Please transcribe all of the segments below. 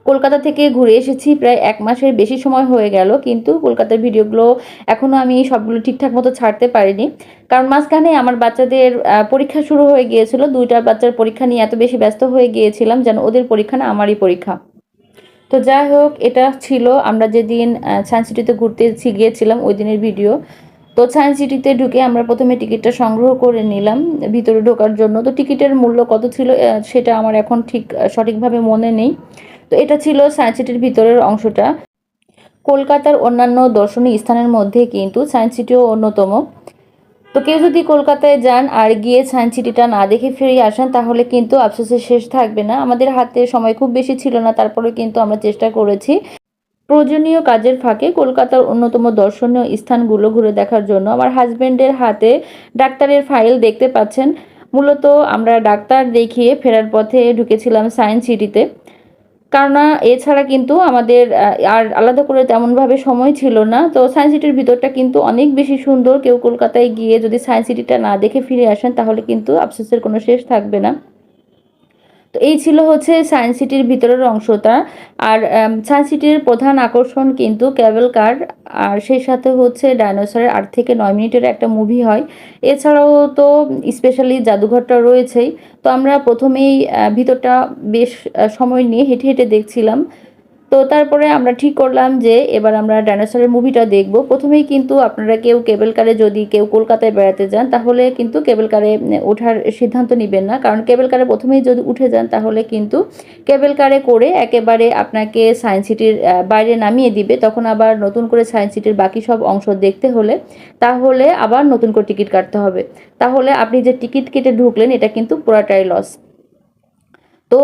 কলকাতা থেকে ঘুরে এসেছি প্রায় ১ মাসের বেশি সময় হয়ে গেল। কিন্তু কলকাতার ভিডিওগুলো এখনো আমি সবগুলো ঠিকঠাক মতো ছাড়তে পারিনি। কারণ মাঝখানে আমার বাচ্চাদের পরীক্ষা শুরু হয়ে গিয়েছিল। ২ টা বাচ্চার পরীক্ষা নিয়ে এত বেশি ব্যস্ত হয়ে গিয়েছিলাম যেন ওদের পরীক্ষা না আমারই পরীক্ষা। তো যাই হোক, এটা ছিল আমরা যেদিন সায়েন্স সিটিতে ঘুরতে গিয়েছিলাম ওই দিনের ভিডিও। তো সায়েন্স সিটিতে ঢুকে আমরা ১ম এ টিকিটটা সংগ্রহ করে নিলাম ভিতরে ঢোকার জন্য। তো টিকিটের মূল্য কত ছিল সেটা আমার এখন ঠিক সঠিকভাবে মনে নেই। তো এটা ছিল সায়েন্স সিটির ভিতরের অংশটা। কলকাতার অন্যান্য দর্শনীয় স্থানের মধ্যে কিন্তু সায়েন্স সিটিও অন্যতম। তো কেউ যদি কলকাতায় যান আর গিয়ে সায়েন্স সিটিটা না দেখে ফিরে আসেন তাহলে কিন্তু আফসোসের শেষ থাকবে না। আমাদের হাতে সময় খুব বেশি ছিল না, তারপরেও কিন্তু আমরা চেষ্টা করেছি প্রয়োজনীয় কাজের ফাঁকে কলকাতার অন্যতম দর্শনীয় স্থানগুলো ঘুরে দেখার জন্য। আমার হাজবেন্ডের হাতে ডাক্তারের ফাইল দেখতে পাচ্ছেন। মূলত আমরা ডাক্তার দেখিয়ে ফেরার পথে ঢুকেছিলাম সায়েন্স সিটিতে। কেননা এছাড়া কিন্তু আমাদের আর আলাদা করে তেমনভাবে সময় ছিল না। তো সায়েন্স সিটির ভিতরটা কিন্তু অনেক বেশি সুন্দর। কেউ কলকাতায় গিয়ে যদি সায়েন্স সিটিটা না দেখে ফিরে আসেন তাহলে কিন্তু আফসোসের কোনো শেষ থাকবে না। তো এই ছিল হচ্ছে সায়েন্স সিটির ভিতরের অংশটা। আর সায়েন্স সিটির প্রধান আকর্ষণ কিন্তু ক্যাবেল কার, আর সেই সাথে হচ্ছে ডায়নোসরের ৮ থেকে ৯ মিনিটের একটা মুভি হয়। এছাড়াও তো স্পেশালি জাদুঘরটা রয়েছেই। তো আমরা প্রথমেই ভিতরটা বেশ সময় নিয়ে হেঁটে, হেঁটে দেখছিলাম। তো তারপরে আমরা ঠিক করলাম যে এবার আমরা ডায়নোসরের মুভিটা দেখব। প্রথমেই কিন্তু আপনারা কেউ কেবল কারে যদি কেউ কলকাতায় বেড়াতে যান তাহলে কিন্তু কেবল কারে ওঠার সিদ্ধান্ত নিবেন না। কারণ কেবল কারে প্রথমেই যদি উঠে যান তাহলে কিন্তু কেবল কারে করে একেবারে আপনাকে সায়েন্স সিটির বাইরে নামিয়ে দিবে। তখন আবার নতুন করে সায়েন্স সিটির বাকি সব অংশ দেখতে হলে তাহলে আবার নতুন করে টিকিট কাটতে হবে। তাহলে আপনি যে টিকিট কেটে ঢুকলেন এটা কিন্তু পুরাটাই লস। তো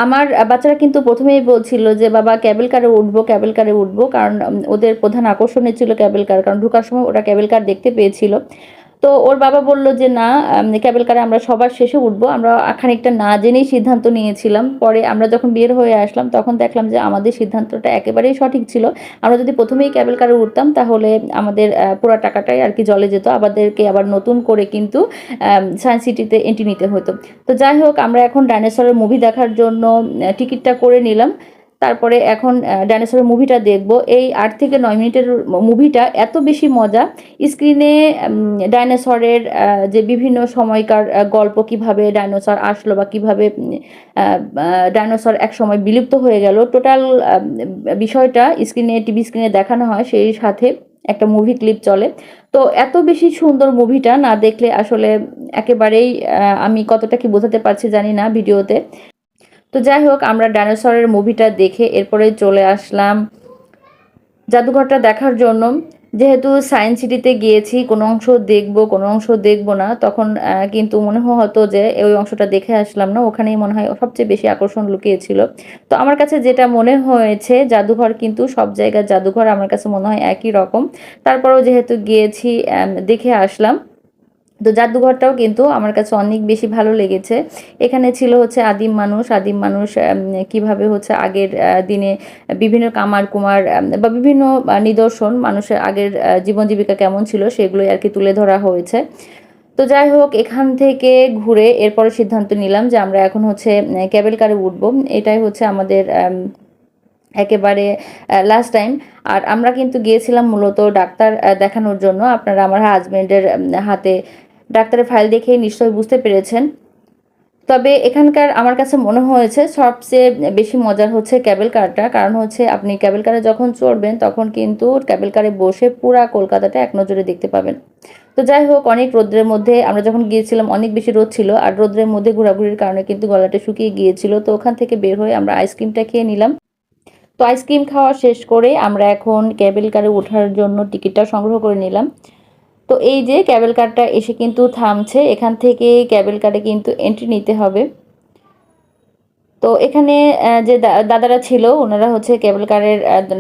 আমার বাচ্চারা কিন্তু প্রথমেই বলছিল যে, "বাবা ক্যাবল কারে উঠবো, ক্যাবল কারে উঠবো।" কারণ ওদের প্রধান আকর্ষণই ছিল ক্যাবল কার। কারণ ঢোকার সময় ওরা ক্যাবল কার দেখতে পেয়েছিল। তো ওর বাবা বলল যে, "না, ক্যাবল কারে আমরা সবার শেষে উঠবো।" আমরা খানিকটা না জেনেই সিদ্ধান্ত নিয়েছিলাম। পরে আমরা যখন বের হয়ে আসলাম তখন দেখলাম যে আমাদের সিদ্ধান্তটা একেবারেই সঠিক ছিল। আমরা যদি প্রথমেই ক্যাবল কারে উঠতাম তাহলে আমাদের পুরা টাকাটাই আরকি জলে যেত। আমাদেরকে আবার নতুন করে কিন্তু সায়েন্স সিটিতে এন্ট্রি নিতে হতো। তো যাই হোক, আমরা এখন ডাইনোসরের মুভি দেখার জন্য টিকিটটা করে নিলাম। তারপরে এখন ডাইনোসরের মুভিটা দেখব। এই ৮ থেকে ৯ মিনিটের মুভিটা এত বেশি মজা। স্ক্রিনে ডাইনোসরের যে বিভিন্ন সময়কার গল্প, কিভাবে ডাইনোসর আসলো বা কিভাবে আ আ ডাইনোসর একসময় বিলুপ্ত হয়ে গেল। টোটাল বিষয়টা স্ক্রিনে, টিভি স্ক্রিনে দেখানো হয়। সেই সাথে একটা মুভি ক্লিপ চলে। তো এত বেশি সুন্দর মুভিটা না দেখলে আসলে একেবারেই আমি কতটা কি বোঝাতে পারছি জানি না ভিডিওতে। তো যাই হোক, আমরা ডাইনোসরের মুভিটা দেখে এরপরে চলে আসলাম জাদুঘরটা দেখার জন্য। যেহেতু সায়েন্স সিটিতে গিয়েছি কোনো অংশ দেখব, কোনো অংশ দেখব না, তখন কিন্তু মনে হতো যে ওই অংশটা দেখে আসলাম না। ওখানেই মনে হয় সবচেয়ে বেশি আকর্ষণ লুকিয়েছিল। তো আমার কাছে যেটা মনে হয়েছে জাদুঘর কিন্তু সব জায়গার জাদুঘর আমার কাছে মনে হয় একই রকম। তারপরেও যেহেতু গিয়েছি দেখে আসলাম। তো জাদুঘরটাও কিন্তু আমার কাছে অনেক বেশি ভালো লেগেছে। এখানে ছিল হচ্ছে আদিম মানুষ কিভাবে হচ্ছে আগের দিনে বিভিন্ন কামার-কুমার বা বিভিন্ন নিদর্শন মানুষের আগের জীবন জীবিকা কেমন ছিল সেগুলোই আরকি তুলে ধরা হয়েছে। তো যাই হোক, এখান থেকে ঘুরে এরপরে সিদ্ধান্ত নিলাম যে আমরা এখন হচ্ছে ক্যাবেল কারে উঠবো। এটাই হচ্ছে আমাদের একেবারে লাস্ট টাইম। আর আমরা কিন্তু গিয়েছিলাম মূলত ডাক্তার দেখানোর জন্য। আপনারা আমার হাসব্যান্ডের হাতে ডাক্তারের ফাইল দেখেই নিশ্চয়ই বুঝতে পেরেছেন। তবে এখানকার আমার কাছে মনে হয়েছে সবচেয়ে বেশি মজার হচ্ছে ক্যাবেল কারটা। কারণ হচ্ছে আপনি ক্যাবেল কারে যখন চড়বেন তখন কিন্তু ক্যাবেল কারে বসে পুরা কলকাতাটা এক নজরে দেখতে পাবেন। তো যাই হোক, অনেক রৌদ্রের মধ্যে আমরা যখন গিয়েছিলাম অনেক বেশি রোদ ছিল আর রৌদ্রের মধ্যে ঘোরাঘুরির কারণে কিন্তু গলাটা শুকিয়ে গিয়েছিল। তো ওখান থেকে বের হয়ে আমরা আইসক্রিমটা খেয়ে নিলাম। তো আইসক্রিম খাওয়া শেষ করে আমরা এখন ক্যাবেল কারে ওঠার জন্য টিকিটটা সংগ্রহ করে নিলাম। তো এই যে ক্যাবেল কারটা এসে কিন্তু থামছে। এখান থেকে ক্যাবেল কারে কিন্তু এন্ট্রি নিতে হবে। তো এখানে যে দাদারা ছিল ওনারা হচ্ছে কেবল কারের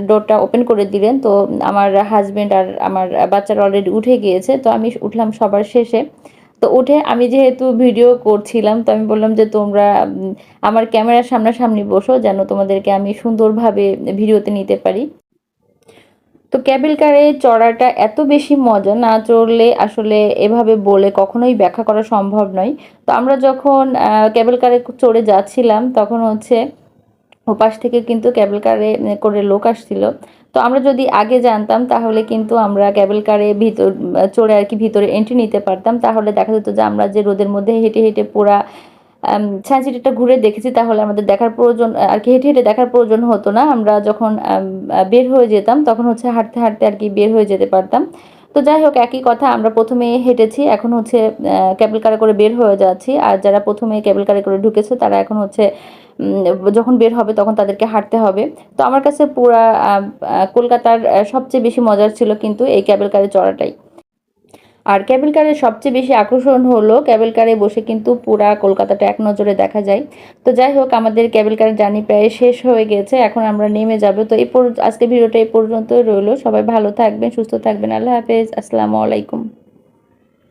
ডোরটা ওপেন করে দিলেন। তো আমার হাসব্যান্ড আর আমার বাচ্চারা অলরেডি উঠে গিয়েছে। তো আমি উঠলাম সবার শেষে। তো উঠে আমি যেহেতু ভিডিও করছিলাম তো আমি বললাম যে, "তোমরা আমার ক্যামেরার সামনাসামনি বসো যেন তোমাদেরকে আমি সুন্দরভাবে ভিডিওতে নিতে পারি।" তো ক্যাবেল কারে চড়াটা এত বেশি মজা, না চড়লে আসলে এভাবে বলে কখনোই ব্যাখ্যা করা সম্ভব নয়। তো আমরা যখন ক্যাবেল কারে চড়ে যাচ্ছিলাম তখন হচ্ছে ওপাশ থেকে কিন্তু ক্যাবল কারে করে লোক আসছিল। তো আমরা যদি আগে জানতাম তাহলে কিন্তু আমরা ক্যাবল কারে চড়ে আর কি ভিতরে এন্ট্রি নিতে পারতাম। তাহলে দেখা যেত যে আমরা যে রোদের মধ্যে হেঁটে, হেঁটে পুরা সায়েন্স সিটিটা ঘুরে দেখেছি, তাহলে আমাদের দেখার প্রয়োজন আর কি হেঁটে, হেঁটে দেখার প্রয়োজন হতো না। আমরা যখন বের হয়ে যেতাম তখন হচ্ছে হাঁটতে, হাঁটতে আর কি বের হয়ে যেতে পারতাম। তো যাই হোক, একই কথা, আমরা ১ম এ হেঁটেছি, এখন হচ্ছে ক্যাবল কারে করে বের হয়ে যাচ্ছি। আর যারা ১ম এ ক্যাবল কারে করে ঢুকেছে তারা এখন হচ্ছে যখন বের হবে তখন তাদেরকে হাঁটতে হবে। তো আমার কাছে পুরা আ আ কলকাতার সবচেয়ে বেশি মজার ছিল কিন্তু এই ক্যাবল কারে চড়াটাই। আর ক্যাবল কারের সবচেয়ে বেশি আকর্ষণ হলো ক্যাবল কারে বসে কিন্তু পুরা কলকাতাটা এক নজরে দেখা যায়। তো যাই হোক, আমাদের ক্যাবল কারের জার্নি প্রায় শেষ হয়ে গেছে। এখন আমরা নেমে যাব। তো আজকের ভিডিওটা এই পর্যন্তই রইলো। সবাই ভালো থাকবেন, সুস্থ থাকবেন। আল্লাহ হাফেজ। আসসালামু আলাইকুম।